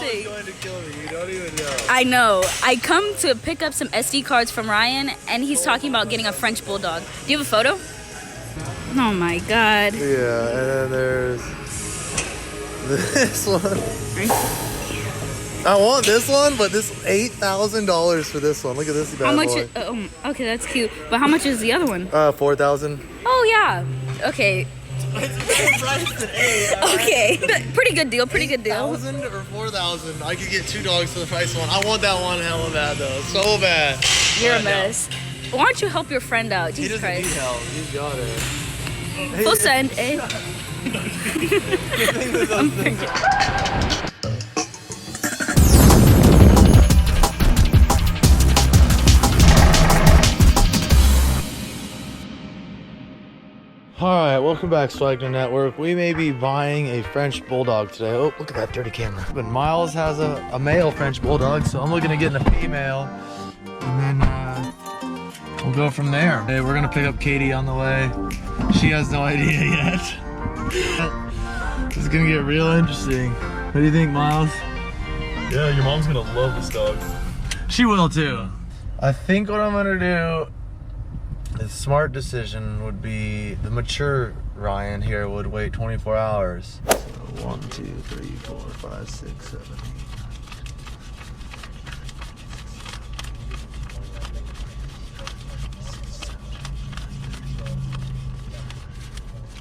thing. Going to kill me. You don't even know. I know. I come to pick up some SD cards from Ryan, and he's talking about getting a French Bulldog. Do you have a photo? Oh my God. Yeah, and then there's this one. I want this one, but this $8,000 for this one. Look at this bad How much? boy. Okay, that's cute. But how much is the other one? 4,000. Oh yeah. Okay. Okay. Pretty good deal. Pretty good deal. 1,000 or 4,000. I could get 2 dogs for the price of one. I want that one hella bad though. So bad. You're a mess. Why don't you help your friend out? Jesus He doesn't Christ. need help. He's got it. Full send, eh? I'm thinking. Alright, welcome back, Swagner Network. We may be buying a French Bulldog today. Oh, look at that dirty camera. But Miles has a male French Bulldog, so I'm looking at getting a female. And then we'll go from there. Hey, we're gonna pick up Katie on the way. She has no idea yet. This is gonna get real interesting. What do you think, Miles? Yeah, your mom's gonna love this dog. She will too. I think what I'm gonna do, the smart decision would be the mature Ryan here would wait 24 hours. So 1, 2, 3, 4, 5, 6, 7,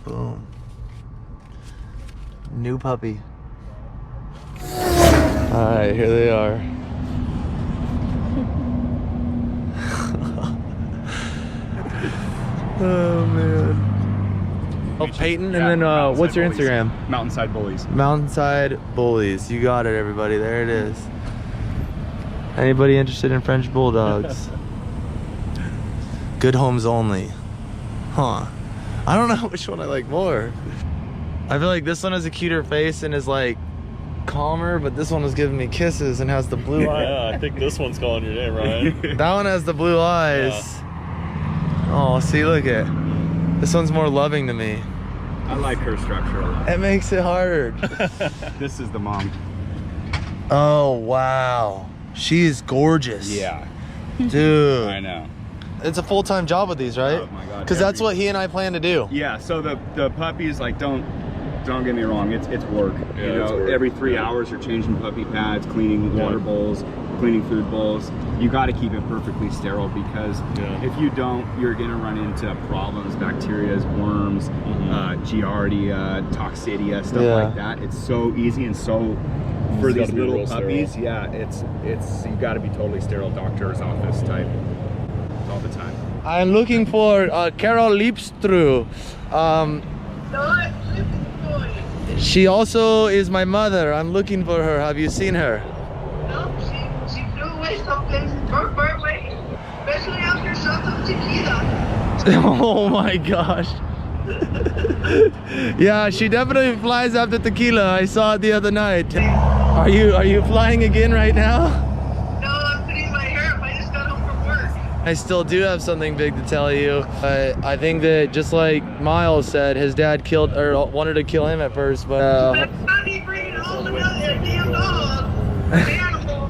8. Boom. New puppy. Alright, here they are. Oh man. Oh, Peyton, and then what's your Instagram? Mountainside Bullies. Mountainside Bullies. You got it, everybody. There it is. Anybody interested in French Bulldogs? Good homes only. Huh. I don't know which one I like more. I feel like this one has a cuter face and is like calmer, but this one was giving me kisses and has the blue eyes. Yeah, I think this one's calling your name, Ryan. That one has the blue eyes. Yeah. Oh, see, look at this one's more loving to me. I like her structure a lot. It makes it harder. This is the mom. Oh, wow. She is gorgeous. Yeah. Dude. I know. It's a full-time job with these, right? Oh my God. Because that's what he and I plan to do. Yeah, so the puppies, like, don't get me wrong, it's work. Yeah, you know, it's work. every 3 hours you're changing puppy pads, cleaning water bowls, cleaning food bowls. You got to keep it perfectly sterile because if you don't, you're gonna run into problems, bacteria, worms, giardia, toxidia, stuff like that. It's so easy and so for these little puppies. Sterile. Yeah, it's you got to be totally sterile, doctor's office type all the time. I'm looking for Carol Leapstru. She also is my mother. I'm looking for her. Have you seen her? No, she flew away someplace far, far away. Especially after shots of tequila. Oh my gosh. Yeah, she definitely flies after tequila. I saw it the other night. Are you flying again right now? No, I'm putting my hair up. I just got home from work. I still do have something big to tell you. I think that just like Miles said, his dad killed or wanted to kill him at first, but That's not me bringing home another damn dog. An animal.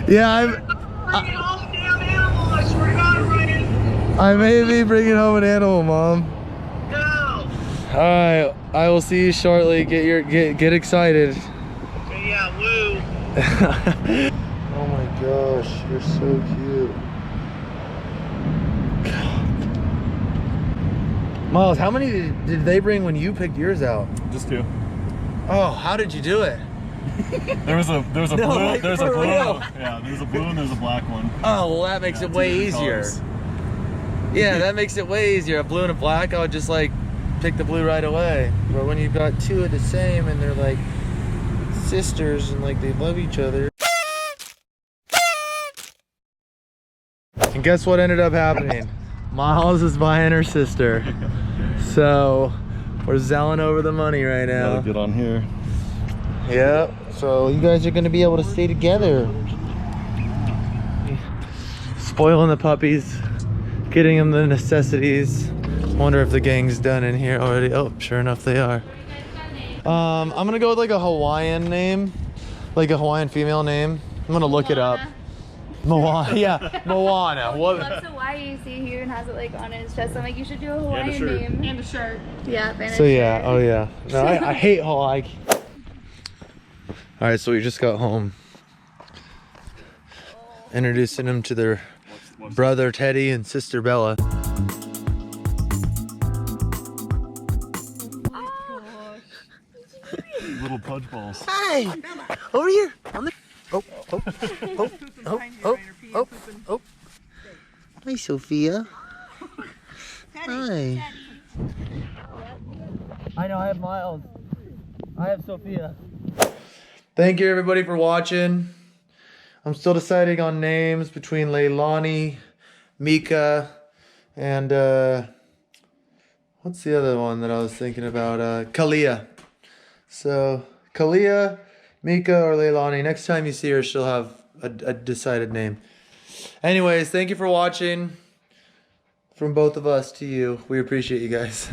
Yeah, Bringing home a damn animal. I swear to God, Ryan. I may be bringing home an animal, Mom. No. All right, I will see you shortly. Get excited. Yeah, woo. Oh my gosh, you're so cute. Miles, how many did they bring when you picked yours out? Just 2. Oh, how did you do it? There was a blue. Like, there's a for blue. real? Yeah, there's a blue and there's a black one. Oh, well, that makes it way easier. Colors. Yeah, that makes it way easier. A blue and a black, I would just like pick the blue right away. But when you've got 2 of the same and they're like sisters and like they love each other. And guess what ended up happening? Miles is buying her sister. So we're zelling over the money right now. Gotta get on here. Yep. So you guys are gonna be able to stay together. Spoiling the puppies, getting them the necessities. Wonder if the gang's done in here already. Oh, sure enough they are. I'm gonna go with like a Hawaiian name, like a Hawaiian female name. I'm gonna look it up. Moana, yeah, Moana. He What? loves Hawaii. See, he even has it like on his chest. I'm like, you should do a Hawaiian shirt. name. And a shirt. Yeah, and So a yeah, shirt. oh yeah. No, I hate Hawaii. All right, so we just got home. Introducing him to their brother Teddy and sister Bella. Little pudge balls. Hi, over here. On the. Oh. Hi, Sophia. Hi. I know I have Miles. I have Sophia. Thank you everybody for watching. I'm still deciding on names between Leilani, Mika, and what's the other one that I was thinking about? Kalia. So Kalia, Mika, or Leilani. Next time you see her, she'll have a decided name. Anyways, thank you for watching. From both of us to you. We appreciate you guys.